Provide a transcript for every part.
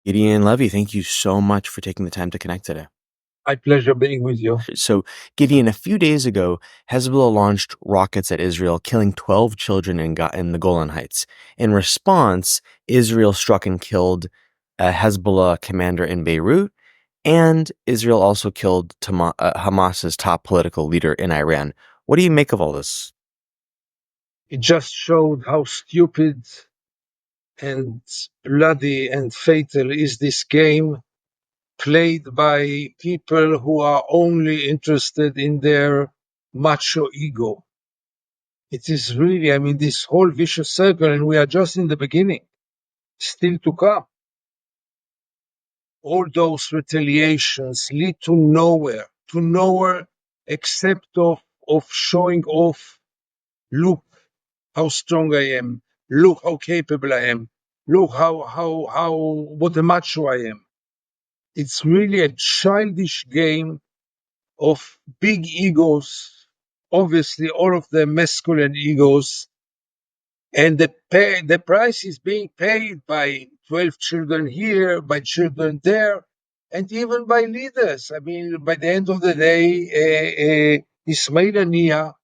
Gideon Levy, thank you so much for taking the time to connect today. My pleasure being with you. So, Gideon, a few days ago, Hezbollah launched rockets at Israel, killing 12 children in the Golan Heights. In response, Israel struck and killed a Hezbollah commander in Beirut, and Israel also killed Hamas's top political leader in Iran. What do you make of all this? It just showed how stupid and bloody and fatal is this game played by people who are only interested in their macho ego. It is really, this whole vicious circle, and we are just in the beginning, still to come. All those retaliations lead to nowhere except of showing off. Look how strong I am. Look how capable I am. Look what a macho I am. It's really a childish game of big egos, obviously all of them masculine egos, and the price is being paid by 12 children here, by children there, and even by leaders. By the end of the day, Ismail Haniyeh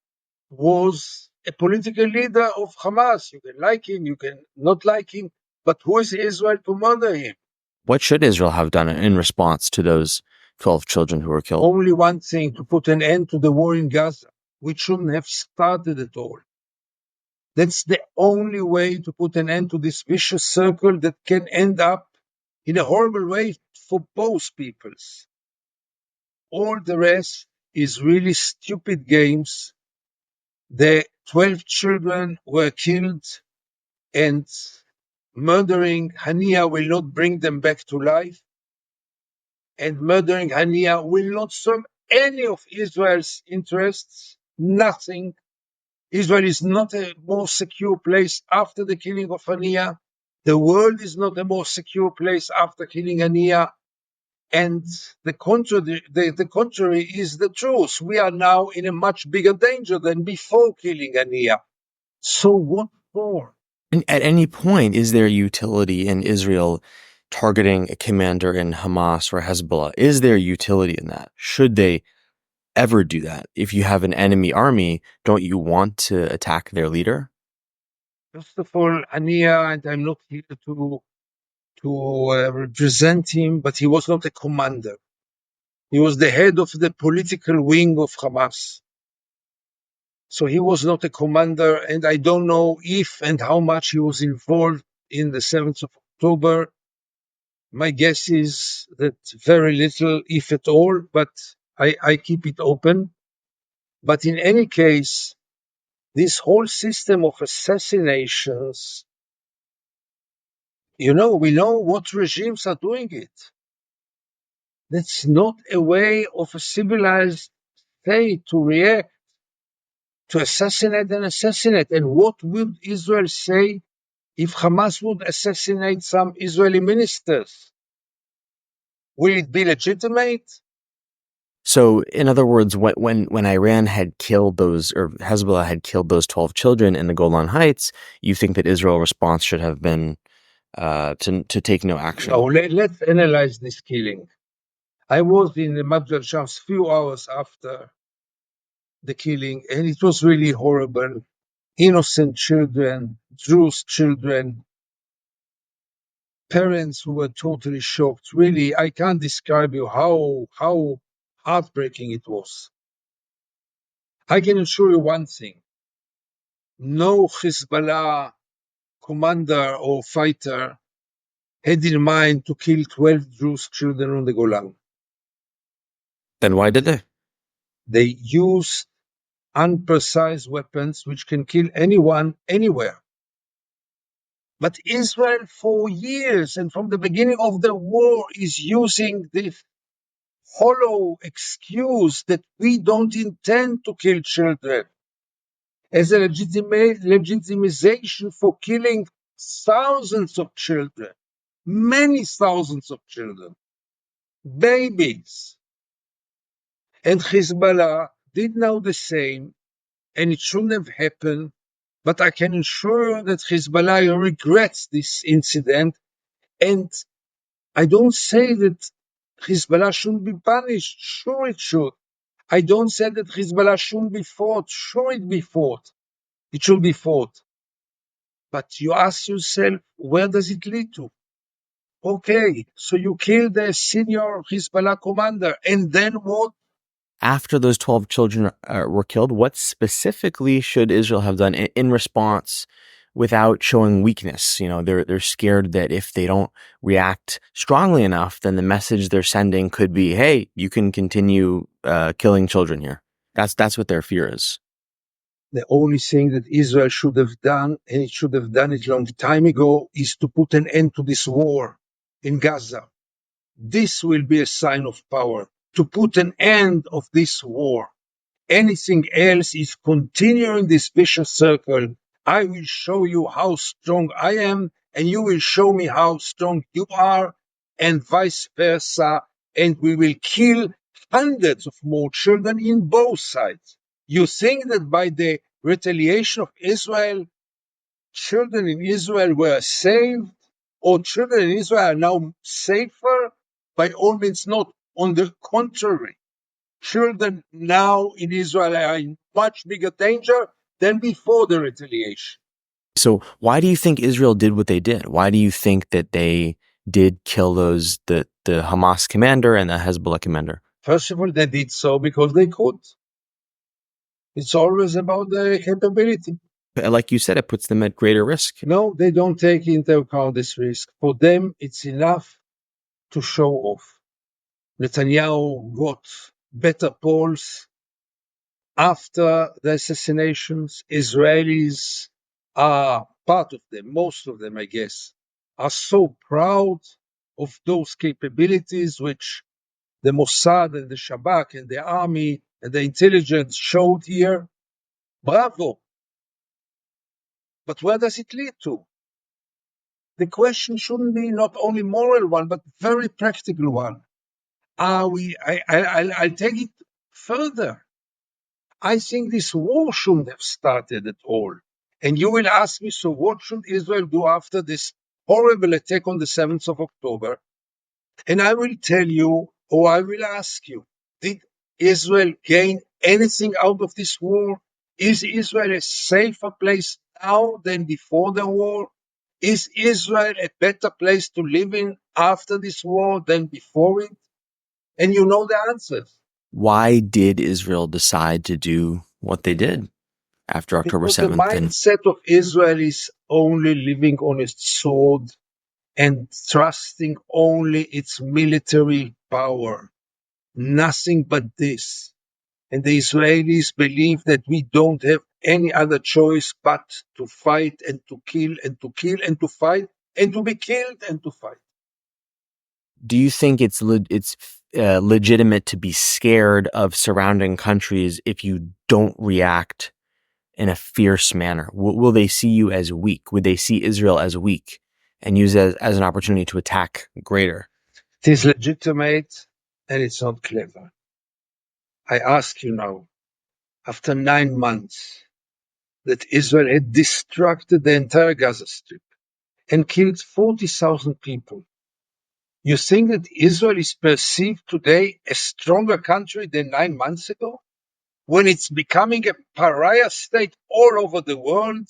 was a political leader of Hamas. You can like him, you can not like him, but who is Israel to murder him? What should Israel have done in response to those 12 children who were killed? Only one thing, to put an end to the war in Gaza, which shouldn't have started at all. That's the only way to put an end to this vicious circle that can end up in a horrible way for both peoples. All the rest is really stupid games. The 12 children were killed, and murdering Haniyeh will not bring them back to life, and murdering Haniyeh will not serve any of Israel's interests, nothing. Israel is not a more secure place after the killing of Haniyeh. The world is not a more secure place after killing Haniyeh. And the contrary is the truth. We are now in a much bigger danger than before killing Haniyeh. So what for? And at any point, is there utility in Israel targeting a commander in Hamas or Hezbollah? Is there utility in that? Should they ever do that? If you have an enemy army, don't you want to attack their leader? First of all, Haniyeh, and I'm not here to represent him, but he was not a commander. He was the head of the political wing of Hamas. So he was not a commander, and I don't know if and how much he was involved in the 7th of October. My guess is that very little, if at all, but I keep it open. But in any case, this whole system of assassinations, we know what regimes are doing it. That's not a way of a civilized state to react, to assassinate and assassinate. And what would Israel say if Hamas would assassinate some Israeli ministers? Will it be legitimate? So, in other words, when Iran had killed those, or Hezbollah had killed those 12 children in the Golan Heights, you think that Israel's response should have been to take no action? No, let's analyze this killing. I was in the Majal Shams few hours after the killing, and it was really horrible. Innocent children, Jewish children, parents who were totally shocked. Really, I can't describe you how heartbreaking it was. I can assure you one thing. No Hezbollah commander or fighter had in mind to kill 12 Jewish children on the Golan. Then why did they? They used unprecise weapons which can kill anyone, anywhere. But Israel for years and from the beginning of the war is using this hollow excuse that we don't intend to kill children as a legitimization for killing thousands of children, many thousands of children, babies. And Hezbollah did now the same, and it shouldn't have happened, but I can assure you that Hezbollah regrets this incident, and I don't say that Hezbollah shouldn't be punished. Sure, it should. I don't say that Hezbollah shouldn't be fought. Sure, it be fought. It should be fought. But you ask yourself, where does it lead to? Okay, so you kill the senior Hezbollah commander, and then what? After those 12 children were killed, what specifically should Israel have done in response without showing weakness? You know, they're scared that if they don't react strongly enough, then the message they're sending could be, hey, you can continue killing children here. That's what their fear is. The only thing that Israel should have done, and it should have done it a long time ago, is to put an end to this war in Gaza. This will be a sign of power, to put an end of this war. Anything else is continuing this vicious circle. I will show you how strong I am, and you will show me how strong you are, and vice versa, and we will kill hundreds of more children in both sides. You think that by the retaliation of Israel, children in Israel were saved, or children in Israel are now safer? By all means not. On the contrary, children now in Israel are in much bigger danger than before the retaliation. So why do you think Israel did what they did? Why do you think that they did kill the Hamas commander and the Hezbollah commander? First of all, they did so because they could. It's always about the capability. Like you said, it puts them at greater risk. No, they don't take into account this risk. For them, it's enough to show off. Netanyahu got better polls after the assassinations. Israelis are part of them, most of them, I guess, are so proud of those capabilities which the Mossad and the Shabak and the army and the intelligence showed here. Bravo. But where does it lead to? The question shouldn't be not only moral one, but very practical one. I'll take it further. I think this war shouldn't have started at all. And you will ask me, so what should Israel do after this horrible attack on the 7th of October? And I will tell you, or I will ask you, did Israel gain anything out of this war? Is Israel a safer place now than before the war? Is Israel a better place to live in after this war than before it? And you know the answers. Why did Israel decide to do what they did after October Because the 7th? And mindset of Israel is only living on its sword and trusting only its military power. Nothing but this. And the Israelis believe that we don't have any other choice but to fight and to kill and to kill and to fight and to be killed and to fight. do you think it's legitimate to be scared of surrounding countries if you don't react in a fierce manner? Will they see you as weak? Would they see Israel as weak and use it as an opportunity to attack greater? It is legitimate and it's not clever. I ask you now, after 9 months that Israel had destructed the entire Gaza Strip and killed 40,000 people, you think that Israel is perceived today a stronger country than 9 months ago? When it's becoming a pariah state all over the world?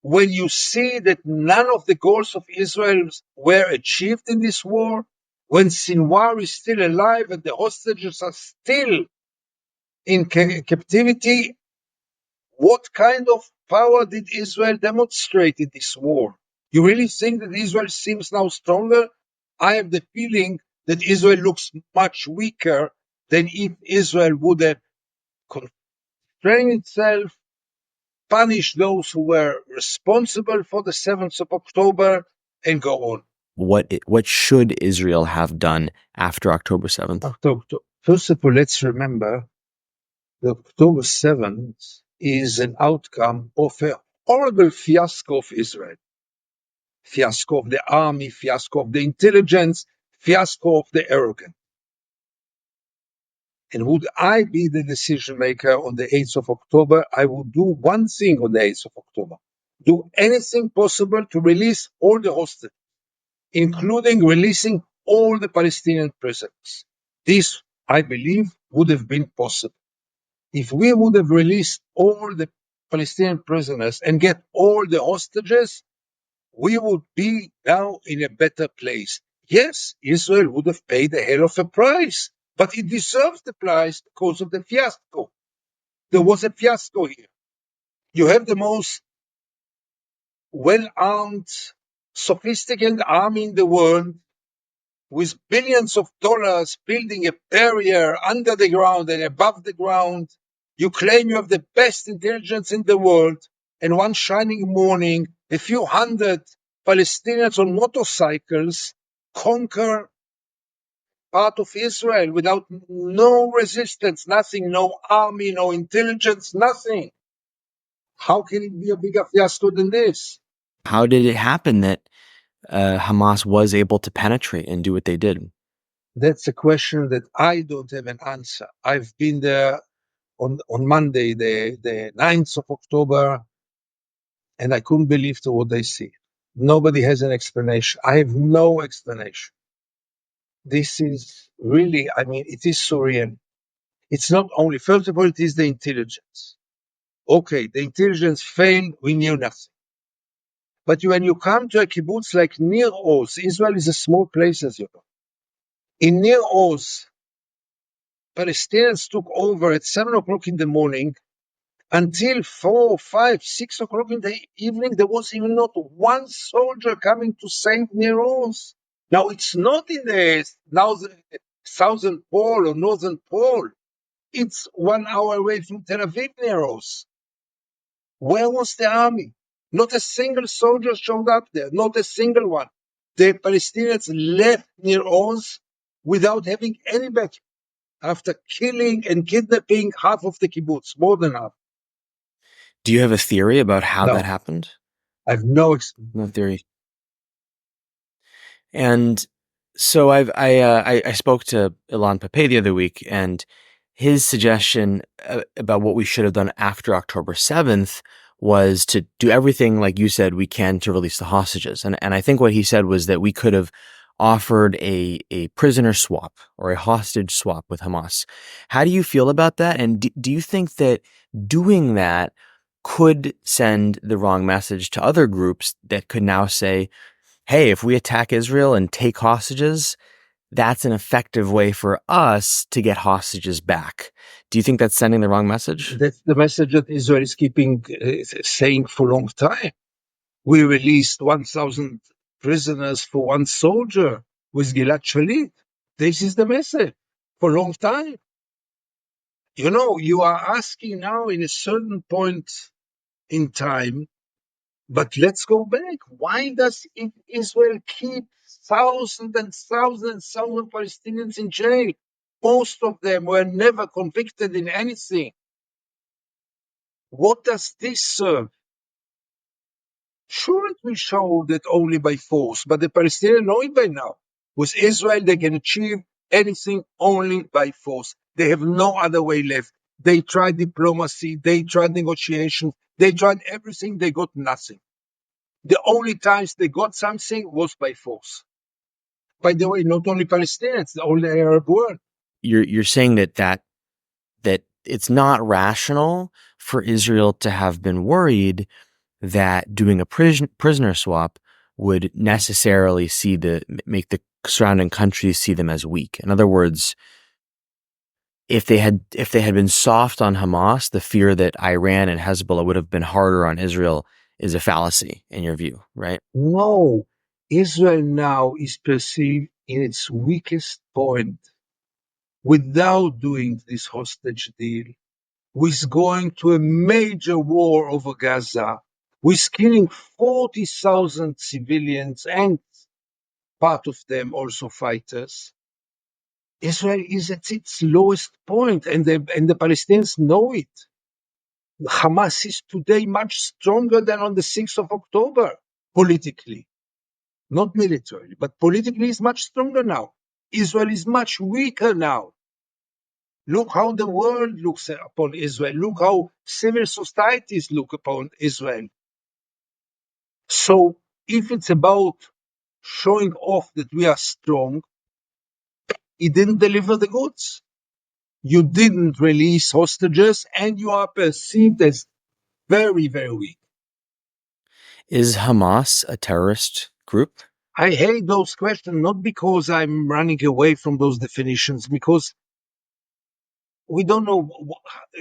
When you see that none of the goals of Israel were achieved in this war? When Sinwar is still alive and the hostages are still in captivity? What kind of power did Israel demonstrate in this war? You really think that Israel seems now stronger? I have the feeling that Israel looks much weaker than if Israel would have constrained itself, punished those who were responsible for the 7th of October, and go on. What should Israel have done after October 7th? First of all, let's remember that October 7th is an outcome of a horrible fiasco of Israel. Fiasco of the army, fiasco of the intelligence, fiasco of the arrogant. And would I be the decision maker on the 8th of October, I would do one thing on the 8th of October. Do anything possible to release all the hostages, including releasing all the Palestinian prisoners. This, I believe, would have been possible. If we would have released all the Palestinian prisoners and get all the hostages, we would be now in a better place. Yes, Israel would have paid a hell of a price, but it deserves the price because of the fiasco. There was a fiasco here. You have the most well-armed, sophisticated army in the world with billions of dollars building a barrier under the ground and above the ground. You claim you have the best intelligence in the world, and one shining morning, a few hundred Palestinians on motorcycles conquer part of Israel without no resistance, nothing, no army, no intelligence, nothing. How can it be a bigger fiasco than this? How did it happen that Hamas was able to penetrate and do what they did? That's a question that I don't have an answer. I've been there on Monday, the 9th of October, and I couldn't believe to what I see. Nobody has an explanation. I have no explanation. This is really, I mean, it is surreal. It's not only, first of all, it is the intelligence. Okay, the intelligence failed, we knew nothing. But when you come to a kibbutz like Nir Oz, Israel is a small place, as you know. In Nir Oz, Palestinians took over at 7 o'clock in the morning. Until 4, 5, 6 o'clock in the evening, there was even not one soldier coming to save Nir Oz. Now, it's not in the southern pole or northern pole. It's 1 hour away from Tel Aviv, Nir Oz. Where was the army? Not a single soldier showed up there, not a single one. The Palestinians left Nir Oz without having any battle, after killing and kidnapping half of the kibbutz, more than half. Do you have a theory about how that No, happened? I have no No theory. And so I spoke to Ilan Pappe the other week, and his suggestion about what we should have done after October 7th was to do everything, like you said, we can to release the hostages. And I think what he said was that we could have offered a prisoner swap or a hostage swap with Hamas. How do you feel about that? And do you think that doing that could send the wrong message to other groups that could now say, hey, if we attack Israel and take hostages, that's an effective way for us to get hostages back? Do you think that's sending the wrong message? That's the message that Israel is keeping saying for a long time. We released 1,000 prisoners for one soldier with Gilad Shalit. This is the message for a long time. You know, you are asking now in a certain point in time, but let's go back. Why does Israel keep thousands and thousands and thousands of Palestinians in jail? Most of them were never convicted in anything. What does this serve? Sure, it will show that only by force, but the Palestinians know it by now. With Israel, they can achieve anything only by force. They have no other way left. They tried diplomacy, they tried negotiations, they tried everything, they got nothing. The only times they got something was by force. By the way, not only Palestinians, the whole Arab world. You're saying that it's not rational for Israel to have been worried that doing a prisoner swap would necessarily make the surrounding countries see them as weak. In other words, if they had been soft on Hamas, the fear that Iran and Hezbollah would have been harder on Israel is a fallacy in your view, right? No, Israel now is perceived in its weakest point without doing this hostage deal, with going to a major war over Gaza, with killing 40,000 civilians and part of them also fighters. Israel is at its lowest point, and the Palestinians know it. Hamas is today much stronger than on the 6th of October, politically. Not militarily, but politically is much stronger now. Israel is much weaker now. Look how the world looks upon Israel. Look how civil societies look upon Israel. So if it's about showing off that we are strong, He didn't deliver the goods. You didn't release hostages, and you are perceived as very, very weak. Is Hamas a terrorist group? I hate those questions, not because I'm running away from those definitions, because we don't know.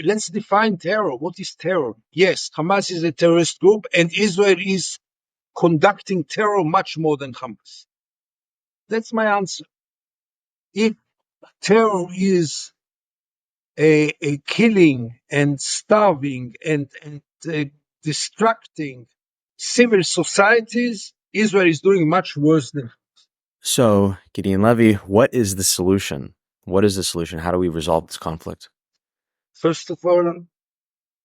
Let's define terror. What is terror? Yes, Hamas is a terrorist group, and Israel is conducting terror much more than Hamas. That's my answer. If terror is a killing and starving and distracting civil societies, Israel is doing much worse than. So, Gideon Levy, what is the solution? What is the solution? How do we resolve this conflict? First of all,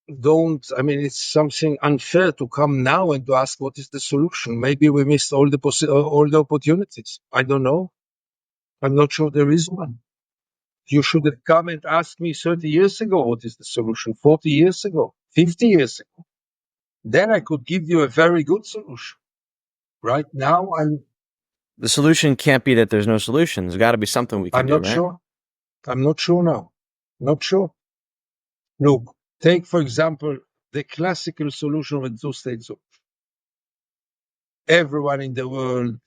it's something unfair to come now and to ask what is the solution. Maybe we missed all the opportunities. I don't know. I'm not sure there is one. You should have come and asked me 30 years ago what is the solution, 40 years ago, 50 years ago. Then I could give you a very good solution. Right now, The solution can't be that there's no solution. There's got to be something we can I'm do, not right? sure. I'm not sure now. Not sure. Look, take, for example, the classical solution of a two-state solution. Everyone in the world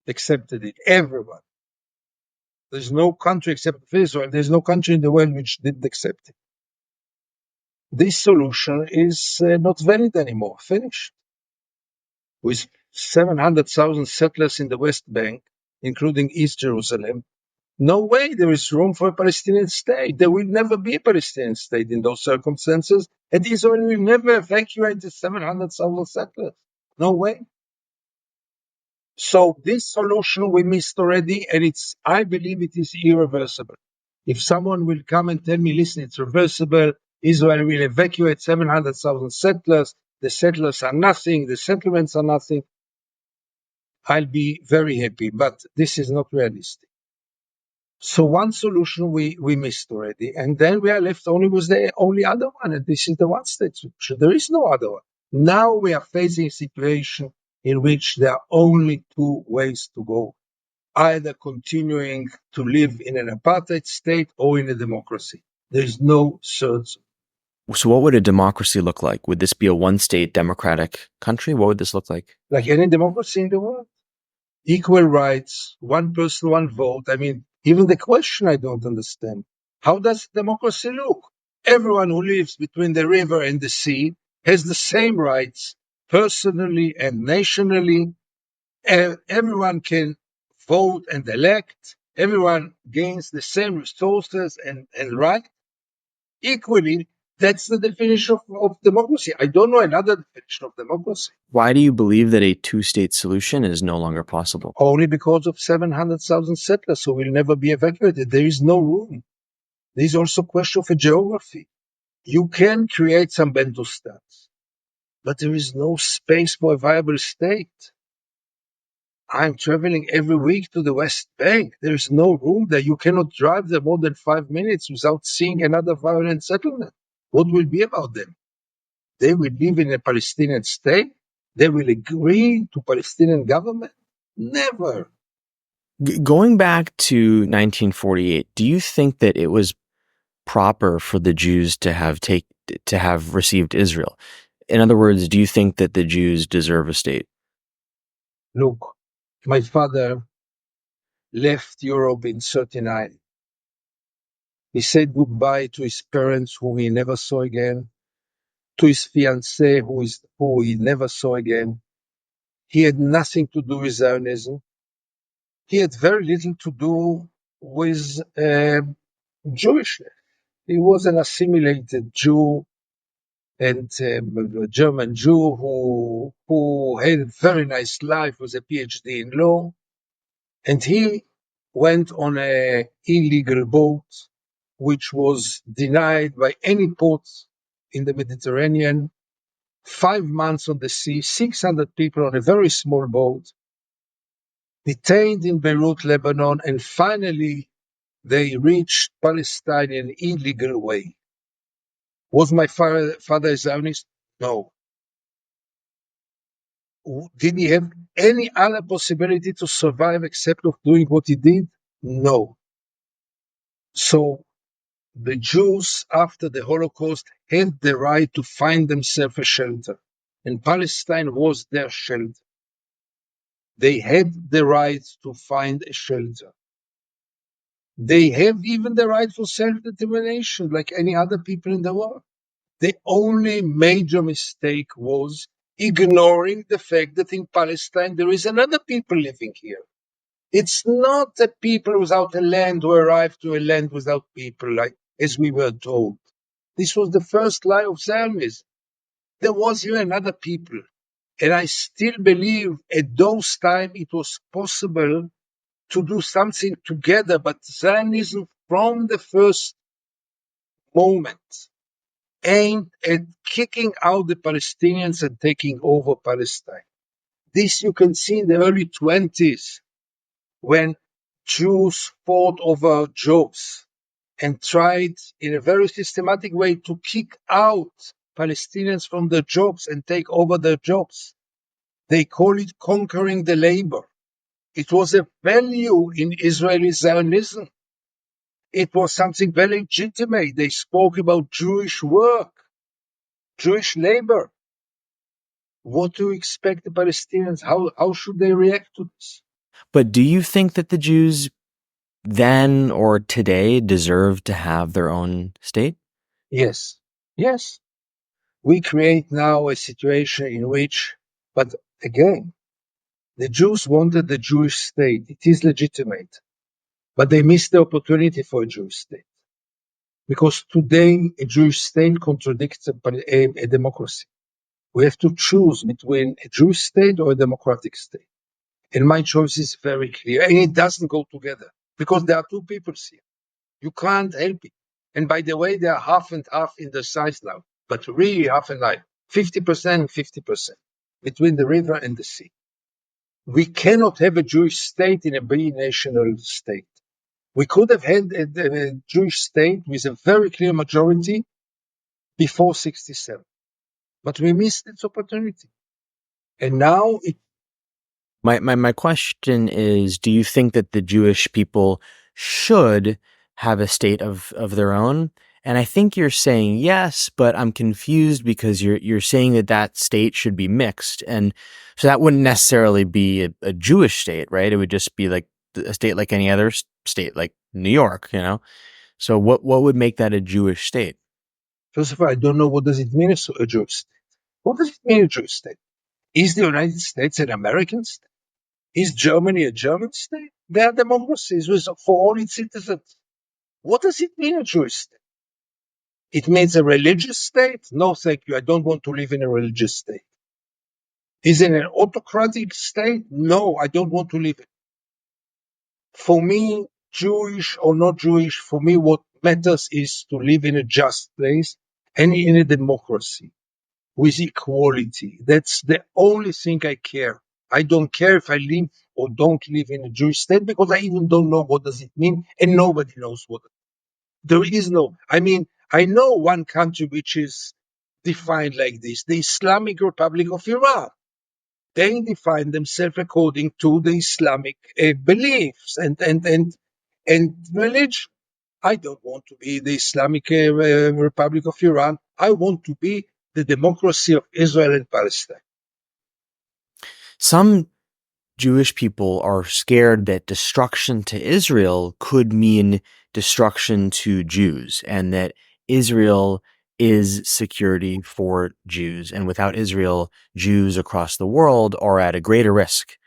accepted it. Everyone. There's no country except Israel. There's no country in the world which didn't accept it. This solution is not valid anymore. Finished. With 700,000 settlers in the West Bank, including East Jerusalem, no way there is room for a Palestinian state. There will never be a Palestinian state in those circumstances, and Israel will never evacuate the 700,000 settlers. No way. So this solution we missed already, and I believe it is irreversible. If someone will come and tell me, listen, it's reversible, Israel will evacuate 700,000 settlers, the settlers are nothing, the settlements are nothing, I'll be very happy, but this is not realistic. So one solution we missed already, and then we are left only with the only other one, and this is the one-state solution. There is no other one. Now we are facing a situation in which there are only two ways to go, either continuing to live in an apartheid state or in a democracy. There is no third. So what would a democracy look like? Would this be a one-state democratic country? What would this look like? Like any democracy in the world. Equal rights, one person, one vote. Even the question I don't understand. How does democracy look? Everyone who lives between the river and the sea has the same rights, personally and nationally. Everyone can vote and elect. Everyone gains the same resources and rights equally. That's the definition of democracy. I don't know another definition of democracy. Why do you believe that a two-state solution is no longer possible? Only because of 700,000 settlers who will never be evacuated. There is no room. There is also a question of geography. You can create some Bentostans, but there is no space for a viable state. I'm traveling every week to the West Bank. There is no room there. You cannot drive there more than 5 minutes without seeing another violent settlement. What will be about them? They will live in a Palestinian state? They will agree to Palestinian government? Never. Going back to 1948, do you think that it was proper for the Jews to have received Israel? In other words, do you think that the Jews deserve a state? Look, my father left Europe in 1939. He said goodbye to his parents, whom he never saw again, to his fiancée, who he never saw again. He had nothing to do with Zionism. He had very little to do with Jewishness. He was an assimilated Jew and a German Jew who had a very nice life with a PhD in law. And he went on an illegal boat, which was denied by any port in the Mediterranean. 5 months on the sea, 600 people on a very small boat, detained in Beirut, Lebanon, and finally they reached Palestine in an illegal way. Was my father a Zionist? No. Did he have any other possibility to survive except of doing what he did? No. So the Jews, after the Holocaust, had the right to find themselves a shelter, and Palestine was their shelter. They had the right to find a shelter. They have even the right for self-determination, like any other people in the world. The only major mistake was ignoring the fact that in Palestine there is another people living here. It's not the people without a land who arrived to a land without people, like as we were told. This was the first lie of Zionism. There was here another people. And I still believe at those times it was possible to do something together, but Zionism from the first moment aimed at kicking out the Palestinians and taking over Palestine. This you can see in the early 20s when Jews fought over jobs and tried in a very systematic way to kick out Palestinians from their jobs and take over their jobs. They call it conquering the labor. It was a value in Israeli Zionism. It was something very legitimate. They spoke about Jewish work, Jewish labor. What do you expect the Palestinians? How should they react to this? But do you think that the Jews then or today deserve to have their own state? Yes, yes. We create now a situation in which, but again, the Jews wanted the Jewish state. It is legitimate, but they missed the opportunity for a Jewish state. Because today, a Jewish state contradicts a democracy. We have to choose between a Jewish state or a democratic state. And my choice is very clear. And it doesn't go together because there are two peoples here. You can't help it. And by the way, they are half and half in the size now, but really half and half, 50%, 50% between the river and the sea. We cannot have a Jewish state in a binational state. We could have had a Jewish state with a very clear majority before 67, but we missed its opportunity. And now it My question is, do you think that the Jewish people should have a state of their own? And I think you're saying yes, but I'm confused because you're saying that that state should be mixed, and so that wouldn't necessarily be a Jewish state, right? It would just be like a state like any other state, like New York, you know. So what would make that a Jewish state? First of all, I don't know what does it mean a Jewish state. What does it mean a Jewish state? Is the United States an American state? Is Germany a German state? They are democracies for all its citizens. What does it mean a Jewish state? It means a religious state? No, thank you. I don't want to live in a religious state. Is it an autocratic state? No, I don't want to live in it. For me, Jewish or not Jewish, for me, what matters is to live in a just place and in a democracy with equality. That's the only thing I care. I don't care if I live or don't live in a Jewish state because I even don't know what does it mean and nobody knows what. There is no, I mean, I know one country which is defined like this, the Islamic Republic of Iran. They define themselves according to the Islamic beliefs and religion. I don't want to be the Islamic Republic of Iran. I want to be the democracy of Israel and Palestine. Some Jewish people are scared that destruction to Israel could mean destruction to Jews, and that Israel is security for Jews. And without Israel, Jews across the world are at a greater risk.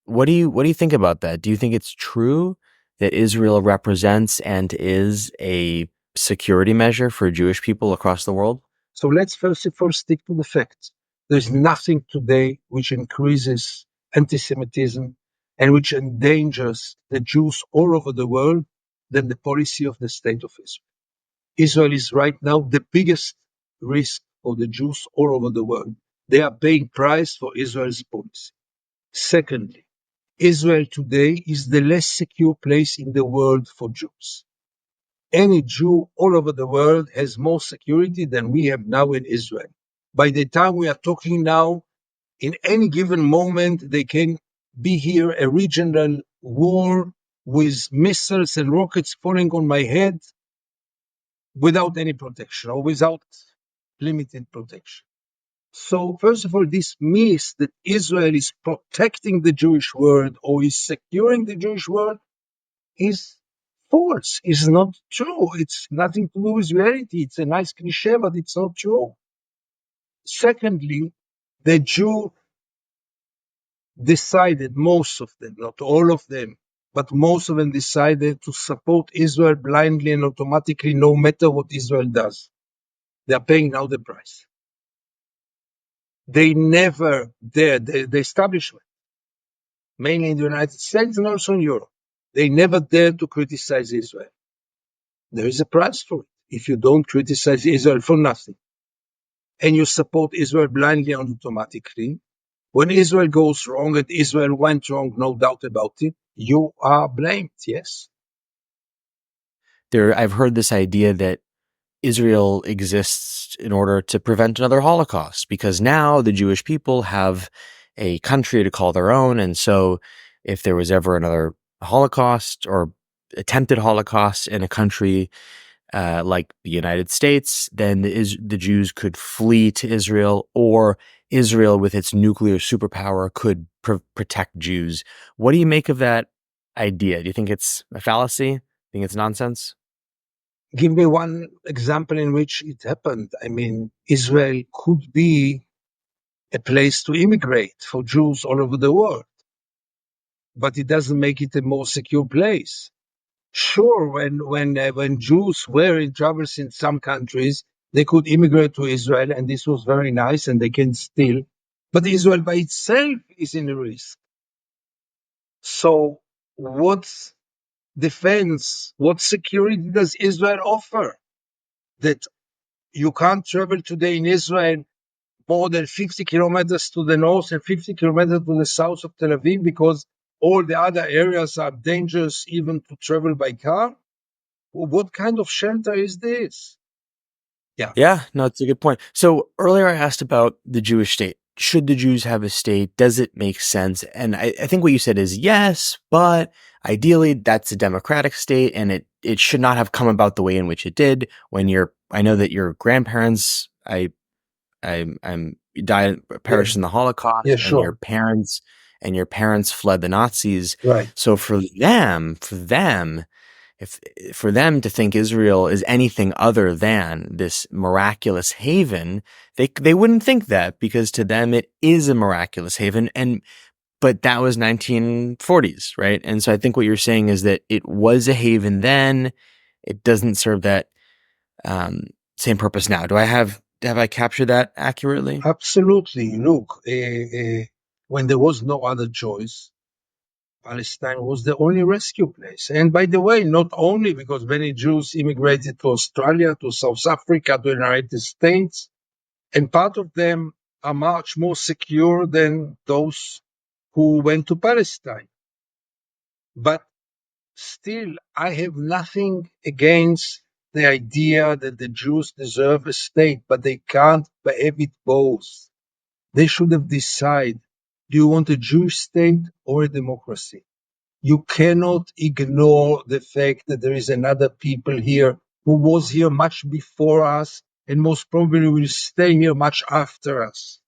What do you think about that? Do you think it's true that Israel represents and is a security measure for Jewish people across the world? So let's first of all stick to the facts. There's nothing today which increases anti-Semitism and which endangers the Jews all over the world than the policy of the state of Israel. Israel is right now the biggest risk for the Jews all over the world. They are paying price for Israel's policy. Secondly, Israel today is the less secure place in the world for Jews. Any Jew all over the world has more security than we have now in Israel. By the time we are talking now, in any given moment, they can be here a regional war with missiles and rockets falling on my head without any protection or without limited protection. So, first of all, this myth that Israel is protecting the Jewish world or is securing the Jewish world is false. It's not true. It's nothing to do with reality. It's a nice cliche, but it's not true. Secondly, the Jew decided, most of them, not all of them, but most of them decided to support Israel blindly and automatically, no matter what Israel does. They are paying now the price. They never dared, the establishment, mainly in the United States and also in Europe, they never dared to criticize Israel. There is a price for it. If you don't criticize Israel for nothing, and you support Israel blindly and automatically, when Israel goes wrong, and Israel went wrong, no doubt about it, you are blamed, yes. I've heard this idea that Israel exists in order to prevent another Holocaust, because now the Jewish people have a country to call their own. And so if there was ever another Holocaust or attempted Holocaust in a country like the United States, then the Jews could flee to Israel, or Israel with its nuclear superpower could protect Jews. What do you make of that idea? Do you think it's a fallacy? Think it's nonsense? Give me one example in which it happened. I mean, Israel could be a place to immigrate for Jews all over the world, but it doesn't make it a more secure place. Sure, when Jews were in troubles in some countries, they could immigrate to Israel, and this was very nice, and they can still. But Israel by itself is in a risk. So, what defense, what security does Israel offer? That you can't travel today in Israel more than 50 kilometers to the north and 50 kilometers to the south of Tel Aviv because all the other areas are dangerous even to travel by car? What kind of shelter is this? Yeah, Yeah, no, it's a good point. So earlier I asked about the Jewish state. Should the Jews have a state? Does it make sense? And I think what you said is yes, but ideally that's a democratic state, and it should not have come about the way in which it did. I know that your grandparents, I'm died, yeah, perished in the yeah, Holocaust, and sure. your parents fled the Nazis. Right. So for them, if for them to think Israel is anything other than this miraculous haven, they wouldn't think that, because to them it is a miraculous haven. But that was 1940s, right? And so I think what you're saying is that it was a haven then. It doesn't serve that same purpose now. Have I captured that accurately? Absolutely. Look, when there was no other choice, Palestine was the only rescue place. And by the way, not only because many Jews immigrated to Australia, to South Africa, to the United States, and part of them are much more secure than those who went to Palestine. But still, I have nothing against the idea that the Jews deserve a state, but they can't have it both. They should have decided, do you want a Jewish state or a democracy? You cannot ignore the fact that there is another people here who was here much before us and most probably will stay here much after us.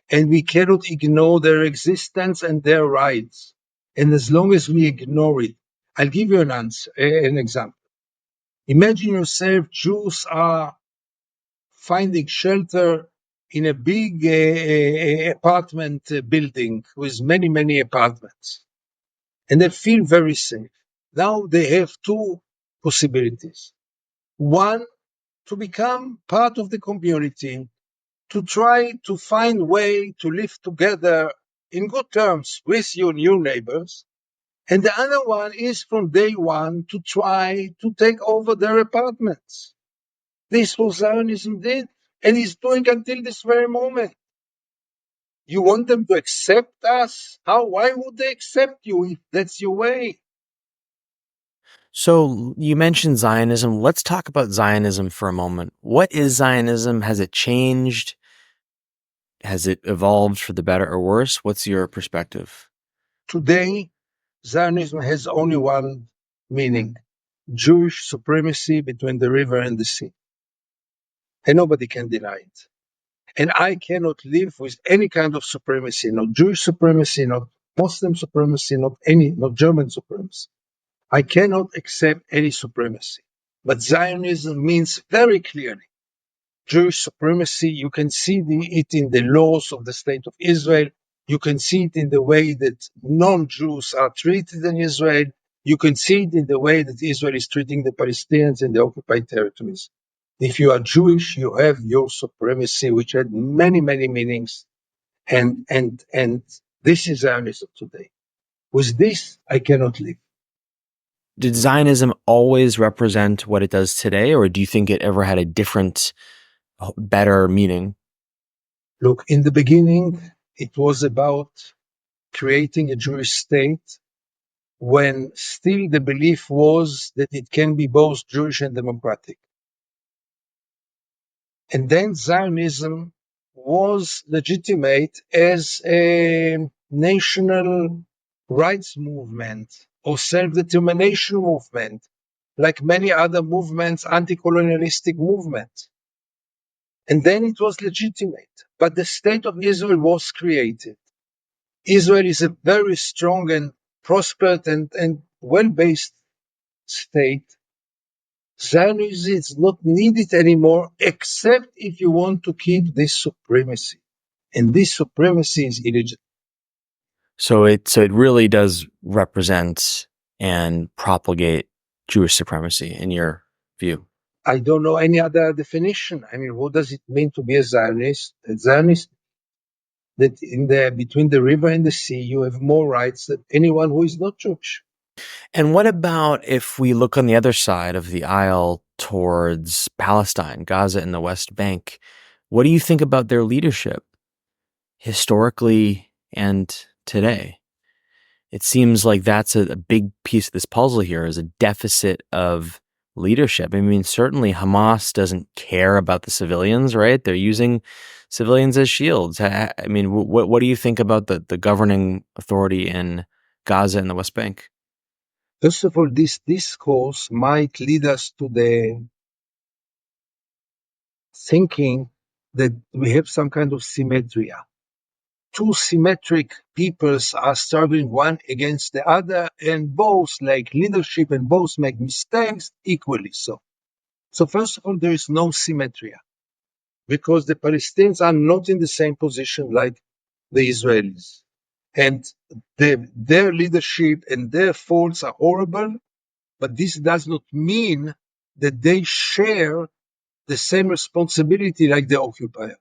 And we cannot ignore their existence and their rights. And as long as we ignore it, I'll give you an example. Imagine yourself, Jews are finding shelter in a big apartment building with many, many apartments. And they feel very safe. Now they have two possibilities. One, to become part of the community, to try to find a way to live together in good terms with your new neighbors. And the other one is from day one to try to take over their apartments. This is what Zionism did, and is doing until this very moment. You want them to accept us? How? Why would they accept you if that's your way? So you mentioned Zionism. Let's talk about Zionism for a moment. What is Zionism? Has it changed? Has it evolved for the better or worse? What's your perspective? Today, Zionism has only one meaning: Jewish supremacy between the river and the sea. And nobody can deny it. And I cannot live with any kind of supremacy, not Jewish supremacy, not Muslim supremacy, not German supremacy. I cannot accept any supremacy. But Zionism means very clearly Jewish supremacy. You can see it in the laws of the state of Israel. You can see it in the way that non-Jews are treated in Israel. You can see it in the way that Israel is treating the Palestinians in the occupied territories. If you are Jewish, you have your supremacy, which had many, many meanings. And this is Zionism today. With this, I cannot live. Did Zionism always represent what it does today, or do you think it ever had a different, better meaning? Look, in the beginning, it was about creating a Jewish state when still the belief was that it can be both Jewish and democratic. And then Zionism was legitimate as a national rights movement or self-determination movement, like many other movements, anti-colonialistic movements. And then it was legitimate. But the state of Israel was created. Israel is a very strong and prosperous and well-based state. Zionism is not needed anymore, except if you want to keep this supremacy. And this supremacy is illegitimate. So it really does represent and propagate Jewish supremacy in your view. I don't know any other definition. I mean, what does it mean to be a Zionist? A Zionist that between the river and the sea, you have more rights than anyone who is not Jewish. And what about if we look on the other side of the aisle towards Palestine, Gaza, and the West Bank? What do you think about their leadership historically and today? It seems like that's a big piece of this puzzle here, is a deficit of leadership. I mean, certainly Hamas doesn't care about the civilians, right? They're using civilians as shields. I mean, what do you think about the governing authority in Gaza and the West Bank? First of all, this discourse might lead us to the thinking that we have some kind of symmetry. Two symmetric peoples are struggling one against the other, and both lack leadership and both make mistakes equally so. So first of all, there is no symmetry because the Palestinians are not in the same position like the Israelis. And their leadership and their faults are horrible, but this does not mean that they share the same responsibility like the occupier.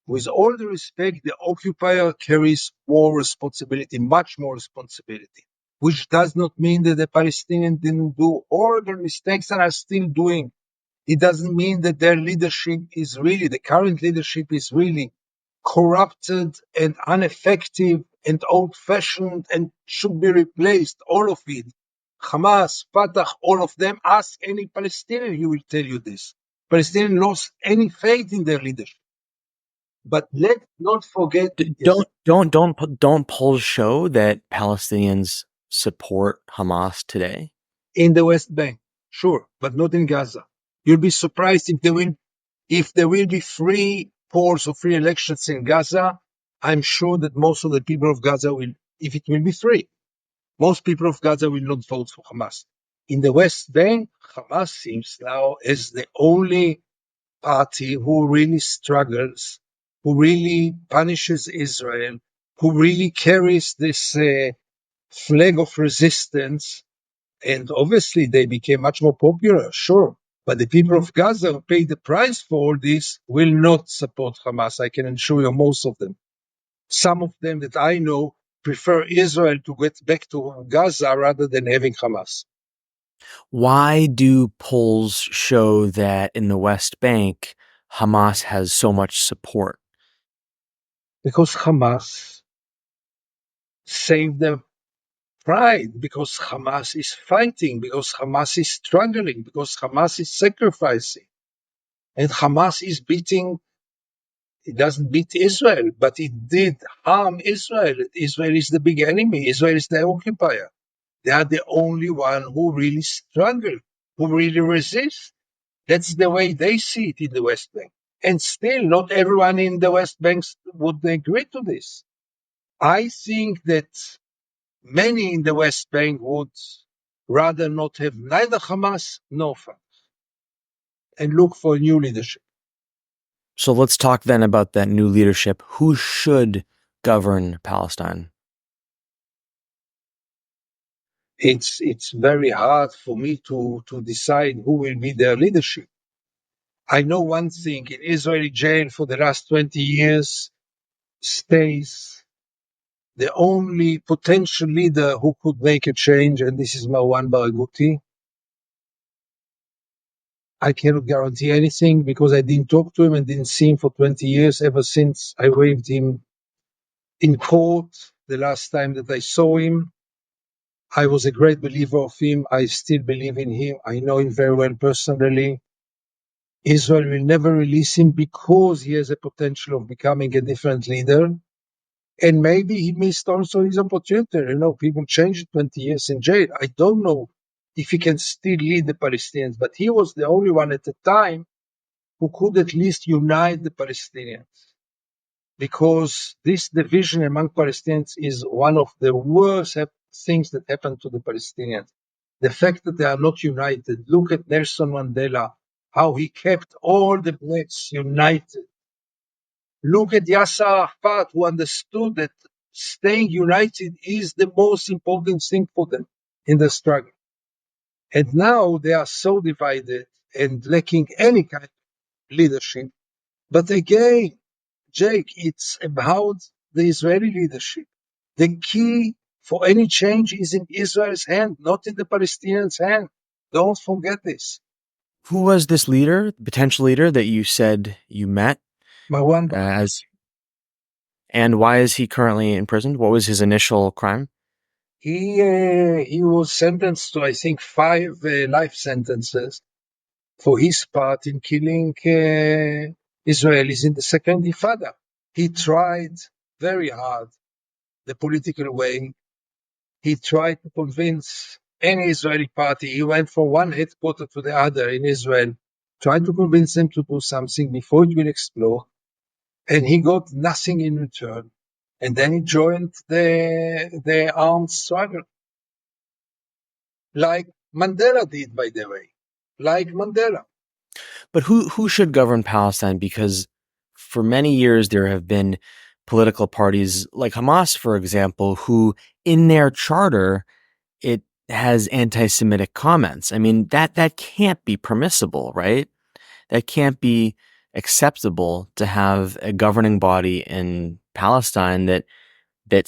With all the respect, the occupier carries more responsibility, much more responsibility, which does not mean that the Palestinians didn't do horrible mistakes and are still doing. It doesn't mean that their leadership is really, the current leadership is really corrupted and ineffective and old-fashioned and should be replaced, all of it. Hamas, Fatah, all of them. Ask any Palestinian, he will tell you this. Palestinians lost any faith in their leadership. But let's not forget. Yes, Don't polls show that Palestinians support Hamas today? in the West Bank, sure, but not in Gaza. You'll be surprised if there will be free polls or free elections in Gaza. I'm sure that most of the people of Gaza will, if it will be free, most people of Gaza will not vote for Hamas. In the West Bank, Hamas seems now as the only party who really struggles, who really punishes Israel, who really carries this flag of resistance. And obviously, they became much more popular, sure. But the people of Gaza who paid the price for all this will not support Hamas. I can assure you, most of them. Some of them that I know prefer Israel to get back to Gaza rather than having Hamas. Why do polls show that in the West Bank, Hamas has so much support? Because Hamas saved their pride, because Hamas is fighting, because Hamas is struggling, because Hamas is sacrificing. And Hamas is beating, it doesn't beat Israel, but it did harm Israel. Israel is the big enemy. Israel is the occupier. They are the only one who really struggle, who really resist. That's the way they see it in the West Bank. And still, not everyone in the West Bank would agree to this. I think that many in the West Bank would rather not have neither Hamas nor Fatah and look for new leadership. So let's talk then about that new leadership. Who should govern Palestine? It's very hard for me to decide who will be their leadership. I know one thing: in Israeli jail for the last 20 years stays the only potential leader who could make a change, and this is Marwan Barghouti. I cannot guarantee anything because I didn't talk to him and didn't see him for 20 years, ever since I waived him in court the last time that I saw him. I was a great believer of him. I still believe in him. I know him very well personally. Israel will never release him because he has a potential of becoming a different leader. And maybe he missed also his opportunity. You know, people changed 20 years in jail. I don't know if he can still lead the Palestinians, but he was the only one at the time who could at least unite the Palestinians. Because this division among Palestinians is one of the worst things that happened to the Palestinians. The fact that they are not united. Look at Nelson Mandela, how he kept all the blacks united. Look at Yasser Arafat, who understood that staying united is the most important thing for them in the struggle. And now they are so divided and lacking any kind of leadership. But again, Jake, it's about the Israeli leadership. The key for any change is in Israel's hand, not in the Palestinians' hand. Don't forget this. Who was this leader, potential leader that you said you met? Marwan And why is he currently imprisoned? What was his initial crime? he was sentenced to, I think, 5 life sentences for his part in killing Israelis in the Second Intifada. He tried very hard the political way. He tried to convince any Israeli party. He went from one headquarters to the other in Israel, trying to convince them to do something before it will explode. And he got nothing in return. And then he joined the armed struggle, like Mandela did, by the way, like Mandela. But who should govern Palestine? Because for many years there have been political parties like Hamas, for example, who in their charter it has anti-Semitic comments. I mean, that can't be permissible, right? That can't be acceptable to have a governing body in Palestine that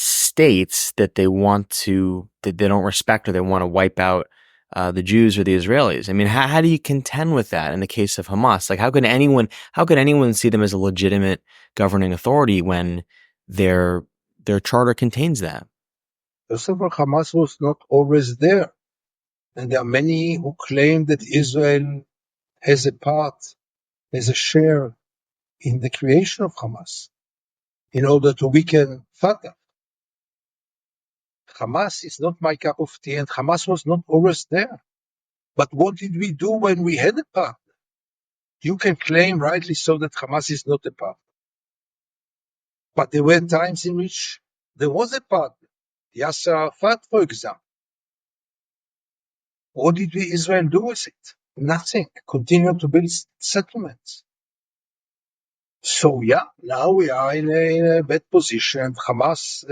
states that that they don't respect or they want to wipe out the Jews or the Israelis. I mean, how do you contend with that in the case of Hamas? Like, how could anyone see them as a legitimate governing authority when their charter contains that? First of all, Hamas was not always there. And there are many who claim that Israel has a share in the creation of Hamas in order to weaken Fatah. Hamas is not my cup of tea, and Hamas was not always there. But what did we do when we had a partner? You can claim rightly so that Hamas is not a partner. But there were times in which there was a partner. Yasser Arafat, for example. What did Israel do with it? Nothing. Continue to build settlements. So yeah, now we are in a bad position. Hamas,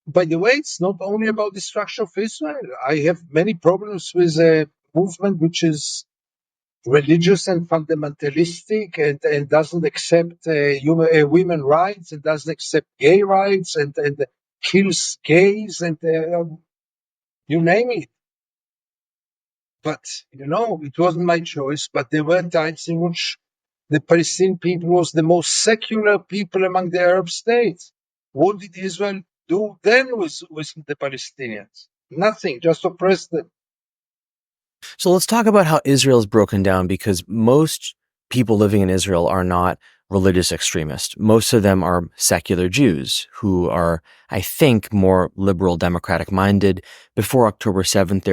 by the way, it's not only about destruction of Israel. I have many problems with a movement which is religious and fundamentalistic and doesn't accept women rights and doesn't accept gay rights and kills gays and you name it. But, it wasn't my choice. But there were times in which the Palestinian people was the most secular people among the Arab states. What did Israel do then with the Palestinians? Nothing, just oppress them. So let's talk about how Israel is broken down, because most people living in Israel are not religious extremists. Most of them are secular Jews who are, I think, more liberal democratic minded. Before October 7th,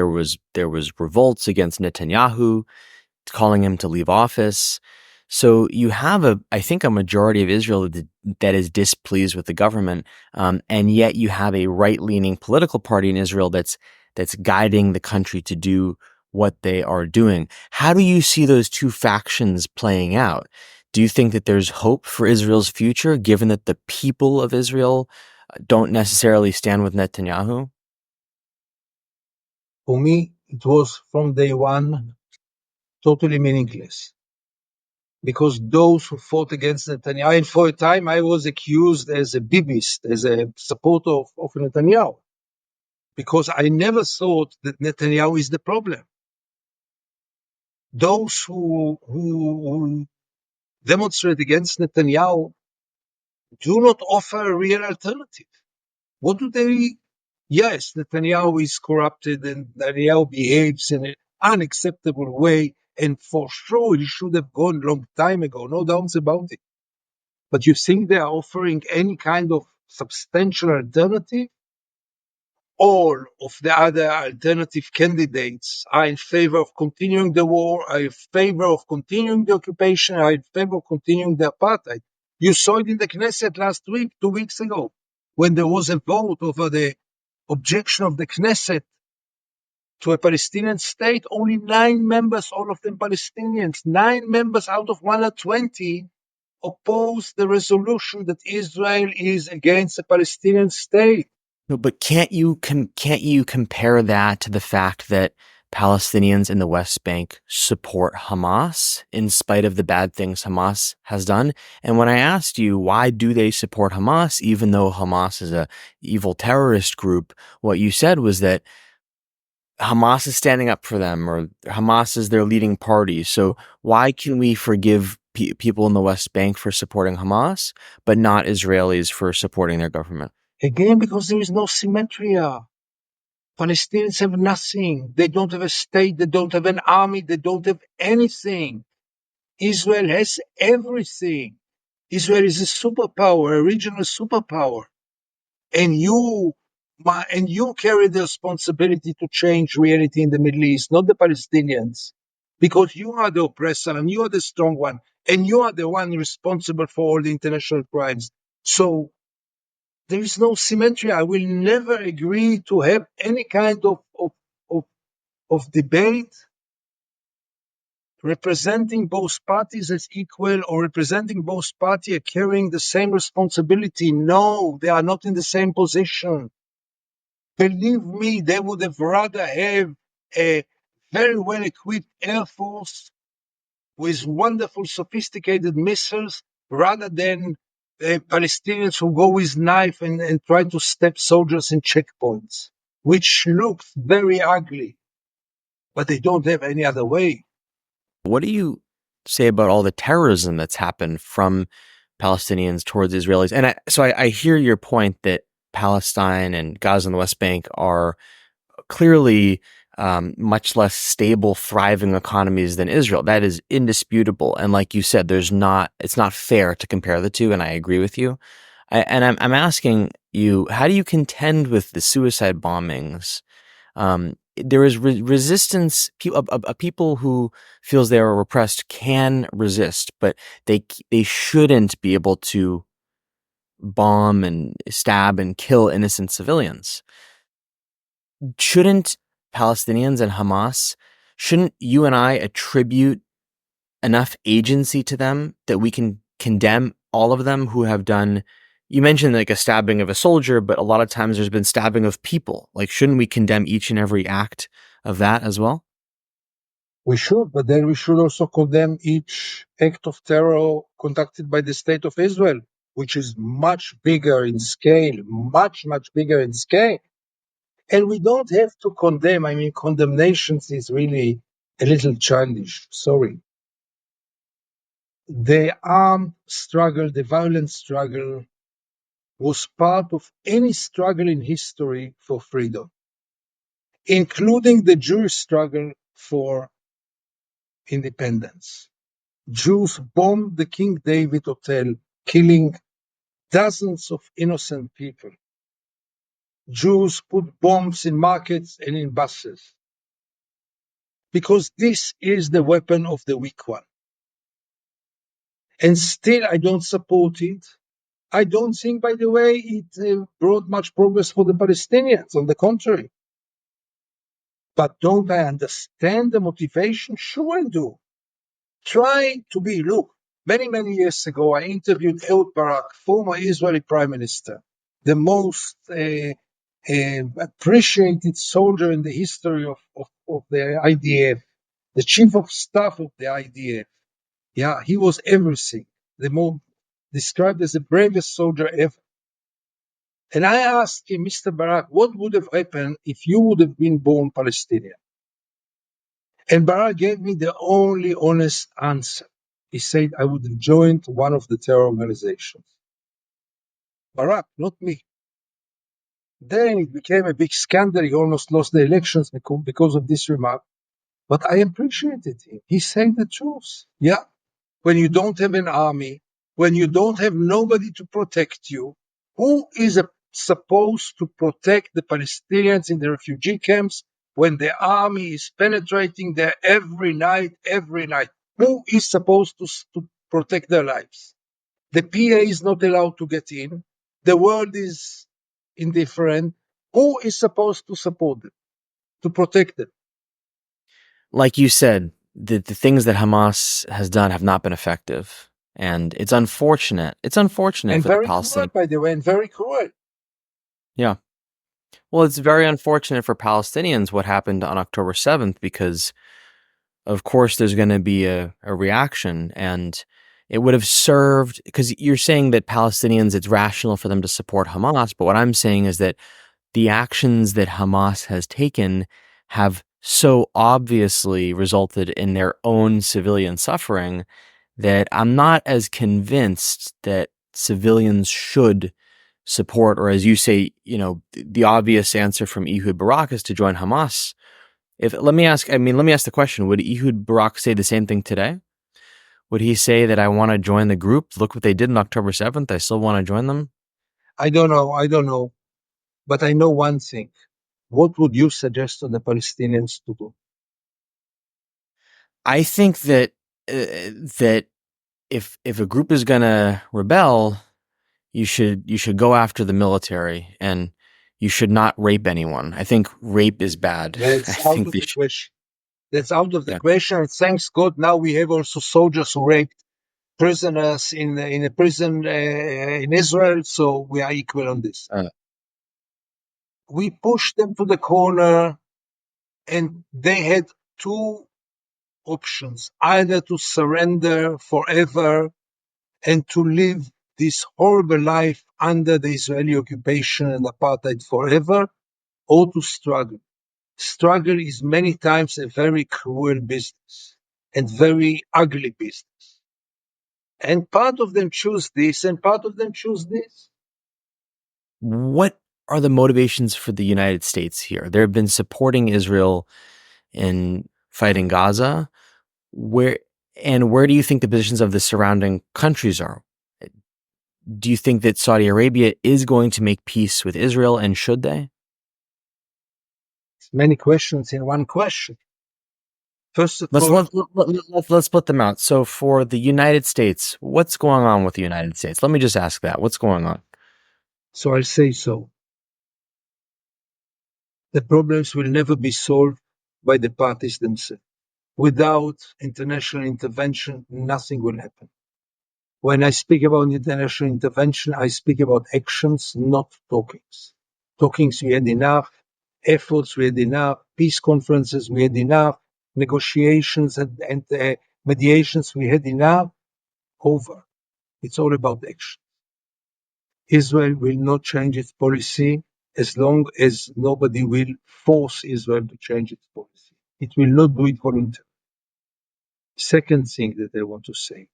there was revolts against Netanyahu, calling him to leave office. So you have I think, a majority of Israel that is displeased with the government, and yet you have a right-leaning political party in Israel that's guiding the country to do what they are doing. How do you see those two factions playing out? Do you think that there's hope for Israel's future, given that the people of Israel don't necessarily stand with Netanyahu? For me, it was from day one totally meaningless. Because those who fought against Netanyahu, and for a time I was accused as a Bibist, as a supporter of Netanyahu, because I never thought that Netanyahu is the problem. Those who demonstrate against Netanyahu do not offer a real alternative. What do they? Yes, Netanyahu is corrupted and Netanyahu behaves in an unacceptable way, and for sure he should have gone long time ago, no doubts about it. But you think they are offering any kind of substantial alternative? All of the other alternative candidates are in favor of continuing the war, are in favor of continuing the occupation, are in favor of continuing the apartheid. You saw it in the Knesset last week, 2 weeks ago, when there was a vote over the objection of the Knesset to a Palestinian state. Only 9 members, all of them Palestinians, 9 members out of 120 oppose the resolution that Israel is against a Palestinian state. No, but can't you compare that to the fact that Palestinians in the West Bank support Hamas in spite of the bad things Hamas has done? And when I asked you why do they support Hamas, even though Hamas is a evil terrorist group, what you said was that Hamas is standing up for them, or Hamas is their leading party. So why can we forgive people in the West Bank for supporting Hamas, but not Israelis for supporting their government? Again, because there is no symmetry. Palestinians have nothing. They don't have a state. They don't have an army. They don't have anything. Israel has everything. Israel is a superpower, a regional superpower. And you carry the responsibility to change reality in the Middle East, not the Palestinians, because you are the oppressor and you are the strong one, and you are the one responsible for all the international crimes. So there is no symmetry. I will never agree to have any kind of, of debate representing both parties as equal, or representing both parties carrying the same responsibility. No, they are not in the same position. Believe me, they would have rather have a very well equipped air force with wonderful sophisticated missiles rather than Palestinians who go with knife and try to step soldiers in checkpoints, which looks very ugly, but they don't have any other way. What do you say about all the terrorism that's happened from Palestinians towards Israelis? And I hear your point that Palestine and Gaza and the West Bank are clearly much less stable, thriving economies than Israel. That is indisputable. And like you said, it's not fair to compare the two. And I agree with you. I'm asking you, how do you contend with the suicide bombings? There is resistance. A people who feels they are repressed can resist, but they shouldn't be able to bomb and stab and kill innocent civilians. Shouldn't Palestinians and Hamas, shouldn't you and I attribute enough agency to them that we can condemn all of them who have done? You mentioned like a stabbing of a soldier, but a lot of times there's been stabbing of people. Like, shouldn't we condemn each and every act of that as well? We should, but then we should also condemn each act of terror conducted by the state of Israel, which is much bigger in scale, much, much bigger in scale. And we don't have to condemn. I mean, condemnations is really a little childish. Sorry. The armed struggle, the violent struggle, was part of any struggle in history for freedom, including the Jewish struggle for independence. Jews bombed the King David Hotel, killing dozens of innocent people. Jews put bombs in markets and in buses. Because this is the weapon of the weak one. And still I don't support it. I don't think, by the way, it brought much progress for the Palestinians. On the contrary. But don't I understand the motivation? Sure I do. Look, many years ago, I interviewed Ehud Barak, former Israeli prime minister, the most appreciated soldier in the history of the IDF, the chief of staff of the IDF. Yeah, he was everything, the most described as the bravest soldier ever. And I asked him, Mr. Barak, what would have happened if you would have been born Palestinian? And Barak gave me the only honest answer. He said, I would have joined one of the terror organizations. Barak, not me. Then it became a big scandal. He almost lost the elections because of this remark. But I appreciated him. He said the truth. Yeah. When you don't have an army, when you don't have nobody to protect you, who is supposed to protect the Palestinians in the refugee camps when the army is penetrating there every night? Who is supposed to protect their lives? The PA is not allowed to get in. The world is indifferent. Who is supposed to support them, to protect them? Like you said, the things that Hamas has done have not been effective. And it's unfortunate. It's unfortunate And for the very cruel, Palestinian. by the way, and very cruel. Yeah. Well, it's very unfortunate for Palestinians what happened on October 7th because, of course, there's going to be a reaction. And it would have served, because you're saying that Palestinians, it's rational for them to support Hamas. But what I'm saying is that the actions that Hamas has taken have so obviously resulted in their own civilian suffering that I'm not as convinced that civilians should support, or as you say, the obvious answer from Ehud Barak is to join Hamas. Let me ask the question, would Ehud Barak say the same thing today? Would he say that I want to join the group? Look what they did on October 7th. I still want to join them? I don't know. But I know one thing. What would you suggest to the Palestinians to do? I think that that if a group is going to rebel, you should go after the military and you should not rape anyone. I think rape is bad. I That's out think of they the should, question. That's out of the yeah. question. And thanks God, now we have also soldiers who raped prisoners in a prison in Israel, so we are equal on this. Uh, We pushed them to the corner, and they had two options: either to surrender forever and to live this horrible life under the Israeli occupation and apartheid forever, or to struggle. Struggle is many times a very cruel business and very ugly business. And part of them choose this and part of them choose this. what are the motivations for the United States here? They've been supporting Israel in fighting Gaza. Where do you think the positions of the surrounding countries are? Do you think that Saudi Arabia is going to make peace with Israel, and should they? It's many questions in one question. First of Let's all, let's split them out. So for the United States, what's going on with the United States? Let me just ask that. What's going on? so I'll say so. The problems will never be solved by the parties themselves. Without international intervention, nothing will happen. When I speak about international intervention, I speak about actions, not talkings. Talkings we had enough, efforts we had enough, peace conferences we had enough, negotiations and mediations we had enough. Over. It's all about action. Israel will not change its policy as long as nobody will force Israel to change its policy. It will not do it voluntarily. Second thing that I want to say,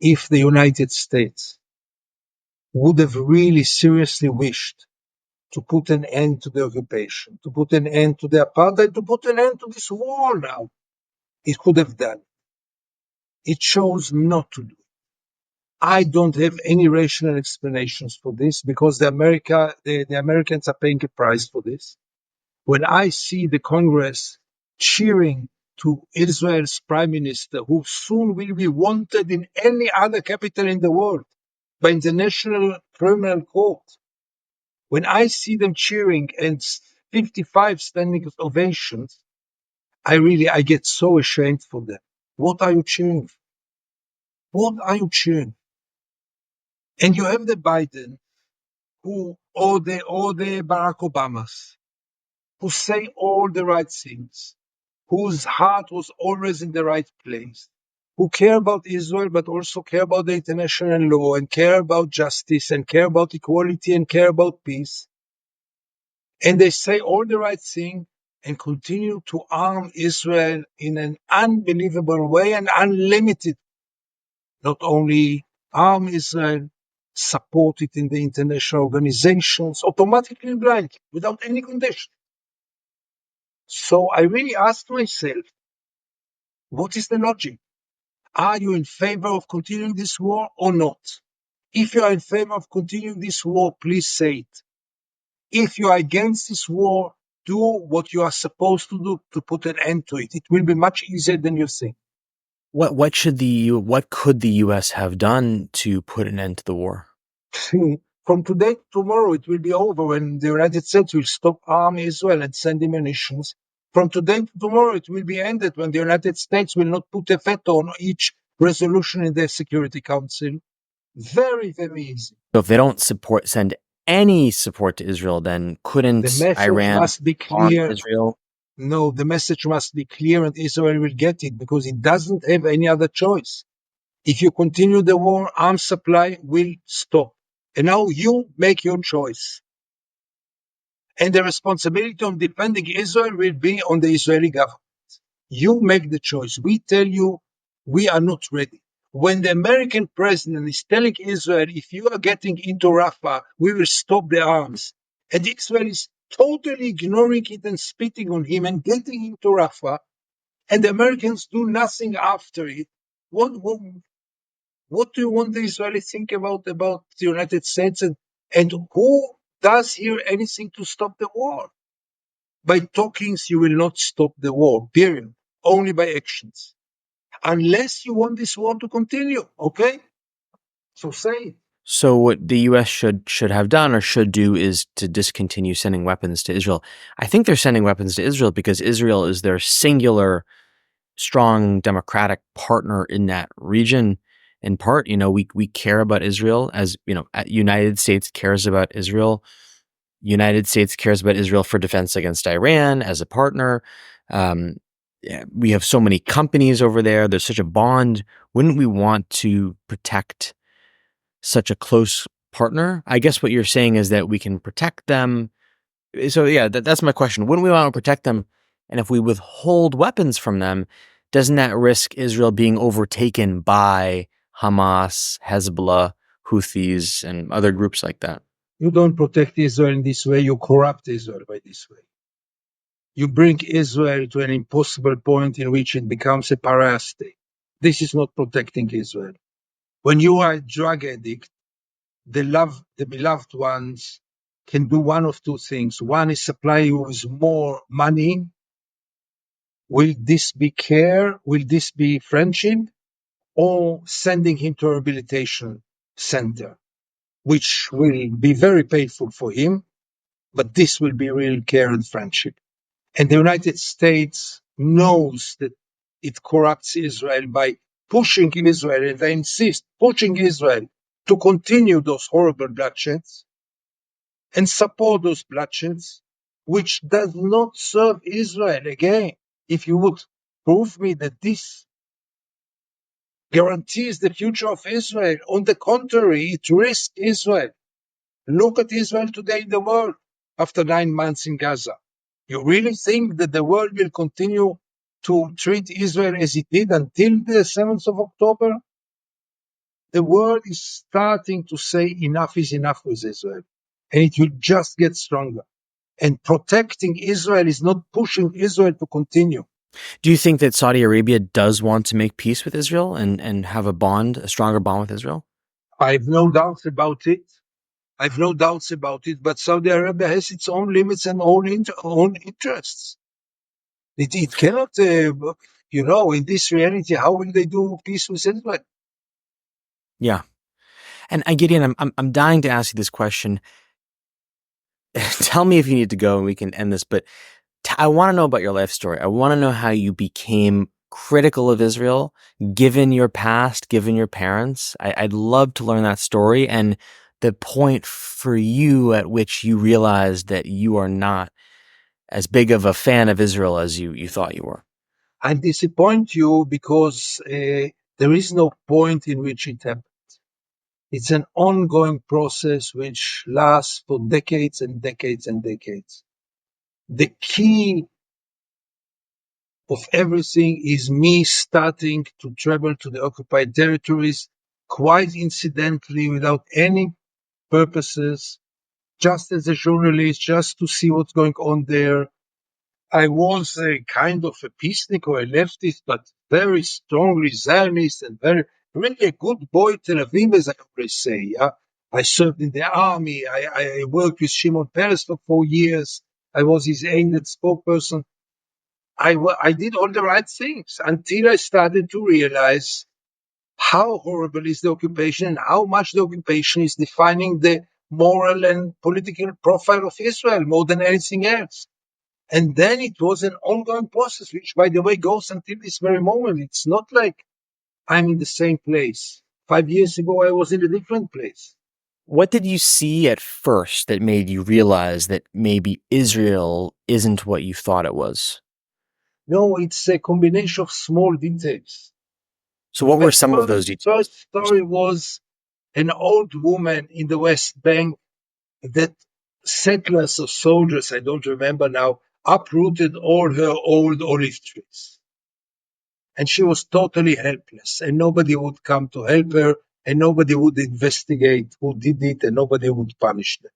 if the United States would have really seriously wished to put an end to the occupation, to put an end to the apartheid, to put an end to this war now, it could have done. It chose not to do. I don't have any rational explanations for this because the Americans are paying a price for this. When I see the Congress cheering to Israel's prime minister, who soon will be wanted in any other capital in the world by International Criminal Court, when I see them cheering and 55 standing ovations, I get so ashamed for them. What are you cheering for? What are you cheering? And you have the Biden, or the Barack Obamas, who say all the right things, whose heart was always in the right place, who care about Israel, but also care about the international law and care about justice and care about equality and care about peace. And they say all the right thing and continue to arm Israel in an unbelievable way and unlimited. Not only arm Israel, support it in the international organizations, automatically and blindly, without any condition. So I really asked myself, what is the logic? Are you in favor of continuing this war or not? If you are in favor of continuing this war, please say it. If you are against this war, do what you are supposed to do to put an end to it. It will be much easier than you think. What could the U.S. have done to put an end to the war? From today to tomorrow, it will be over when the United States will stop arming Israel and sending munitions. From today to tomorrow, it will be ended when the United States will not put a veto on each resolution in the Security Council. Very, very easy. So if they don't send any support to Israel, then The couldn't message Iran must be bomb clear. Israel? No, the message must be clear and Israel will get it because it doesn't have any other choice. If you continue the war, arms supply will stop. And now you make your choice. And the responsibility of defending Israel will be on the Israeli government. You make the choice. We tell you we are not ready. When the American president is telling Israel, if you are getting into Rafah, we will stop the arms. And Israel is totally ignoring it and spitting on him and getting into Rafah, and the Americans do nothing after it. What do you want the Israelis think about the United States, and who does here anything to stop the war? By talkings, you will not stop the war, period. Only by actions. Unless you want this war to continue, okay? So say it. So what the U.S. should have done or should do is to discontinue sending weapons to Israel. I think they're sending weapons to Israel because Israel is their singular, strong democratic partner in that region. In part, we care about Israel, as United States cares about Israel. United States cares about Israel for defense against Iran as a partner. We have so many companies over there. There's such a bond. Wouldn't we want to protect such a close partner? I guess what you're saying is that we can protect them. So yeah, that's my question. Wouldn't we want to protect them? And if we withhold weapons from them, doesn't that risk Israel being overtaken by Hamas, Hezbollah, Houthis, and other groups like that? You don't protect Israel in this way, you corrupt Israel by this way. You bring Israel to an impossible point in which it becomes a pariah state. This is not protecting Israel. When you are a drug addict, the beloved ones can do one of two things. One is supply you with more money. Will this be care? Will this be friendship? Or sending him to a rehabilitation center, which will be very painful for him, but this will be real care and friendship. And the United States knows that it corrupts Israel by pushing Israel, and I insist, pushing Israel to continue those horrible bloodsheds and support those bloodshed, which does not serve Israel. Again, if you would prove me that this guarantees the future of Israel, on the contrary, it risks Israel. Look at Israel today in the world after 9 months in Gaza. You really think that the world will continue to treat Israel as it did until the 7th of October? The world is starting to say enough is enough with Israel, and it will just get stronger. And protecting Israel is not pushing Israel to continue. Do you think that Saudi Arabia does want to make peace with Israel and have a stronger bond with Israel? I've no doubts about it. I've no doubts about it, but Saudi Arabia has its own limits and own interests. It cannot, in this reality, how will they do peace with Israel? Yeah. And Gideon, I'm dying to ask you this question. Tell me if you need to go and we can end this, but I want to know about your life story. I want to know how you became critical of Israel, given your past, given your parents. I'd love to learn that story and the point for you at which you realized that you are not as big of a fan of Israel as you thought you were. I disappoint you because there is no point in which it happens. It's an ongoing process which lasts for decades and decades and decades. The key of everything is me starting to travel to the occupied territories quite incidentally without any purposes, just as a journalist, just to see what's going on there. I was a kind of a peacenik or a leftist, but very strongly Zionist and really a good boy Tel Aviv, as I always say. Yeah? I served in the army. I worked with Shimon Peres for 4 years. I was his aided spokesperson. I did all the right things until I started to realize how horrible is the occupation and how much the occupation is defining the moral and political profile of Israel more than anything else. And then it was an ongoing process, which, by the way, goes until this very moment. It's not like I'm in the same place. 5 years ago, I was in a different place. What did you see at first that made you realize that maybe Israel isn't what you thought it was? No, it's a combination of small details. So what were The some of those first details? story was an old woman in the West Bank that settlers or soldiers, I don't remember now, uprooted all her old olive trees. And she was totally helpless, and nobody would come to help her, and nobody would investigate who did it, and nobody would punish them.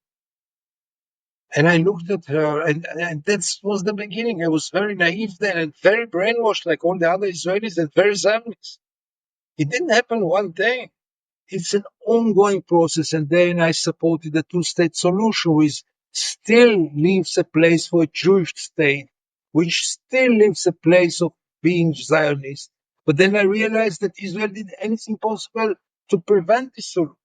And I looked at her, and that was the beginning. I was very naive then and very brainwashed, like all the other Israelis, and very Zionist. It didn't happen one day. It's an ongoing process, and then I supported the two-state solution, which still leaves a place for a Jewish state, which still leaves a place of being Zionist. But then I realized that Israel did anything possible to prevent this solution.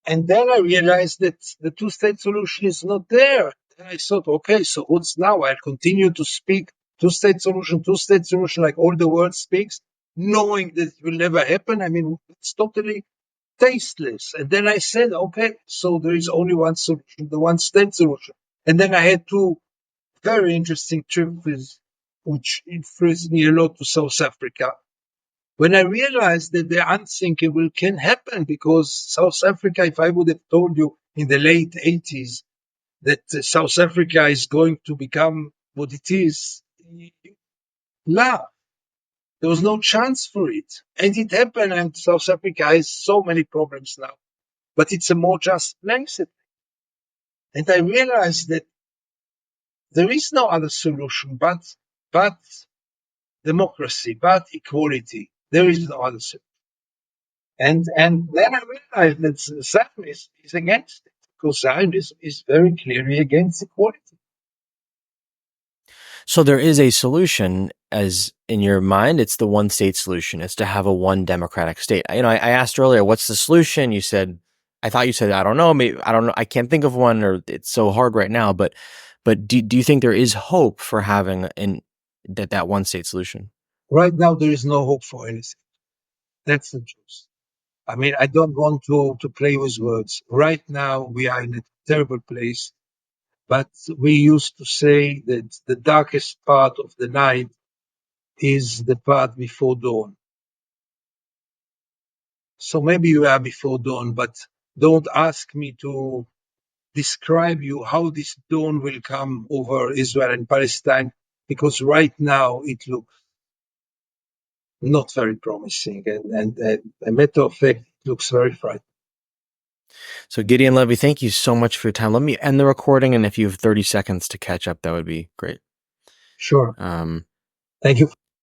And then I realized that the two-state solution is not there. And I thought, okay, so what's now? I'll continue to speak two-state solution, like all the world speaks, knowing that it will never happen. I mean, it's totally tasteless. And then I said, okay, so there is only one solution, the one-state solution. And then I had two very interesting trips, which influenced me a lot, to South Africa. When I realized that the unthinkable can happen, because South Africa, if I would have told you in the late 80s that South Africa is going to become what it is, laugh. There was no chance for it. And it happened, and South Africa has so many problems now. But it's a more just place. And I realized that there is no other solution but democracy, but equality. There is no other solution. And then I realized that Zionism is against it, because Zionism is very clearly against equality. So there is a solution, as in your mind, it's the one state solution. It's to have a one democratic state. I asked earlier, what's the solution? I thought you said, I don't know, maybe, I don't know. I can't think of one, or it's so hard right now, but do you think there is hope for having that one state solution? Right now, there is no hope for anything. That's the truth. I mean, I don't want to play with words. Right now, we are in a terrible place, but we used to say that the darkest part of the night is the part before dawn. So maybe you are before dawn, but don't ask me to describe you how this dawn will come over Israel and Palestine, because right now it looks not very promising, and a matter of fact, it looks very frightening. So Gideon Levy, thank you so much for your time. Let me end the recording, and if you have 30 seconds to catch up, that would be great. Sure. Um, Thank you.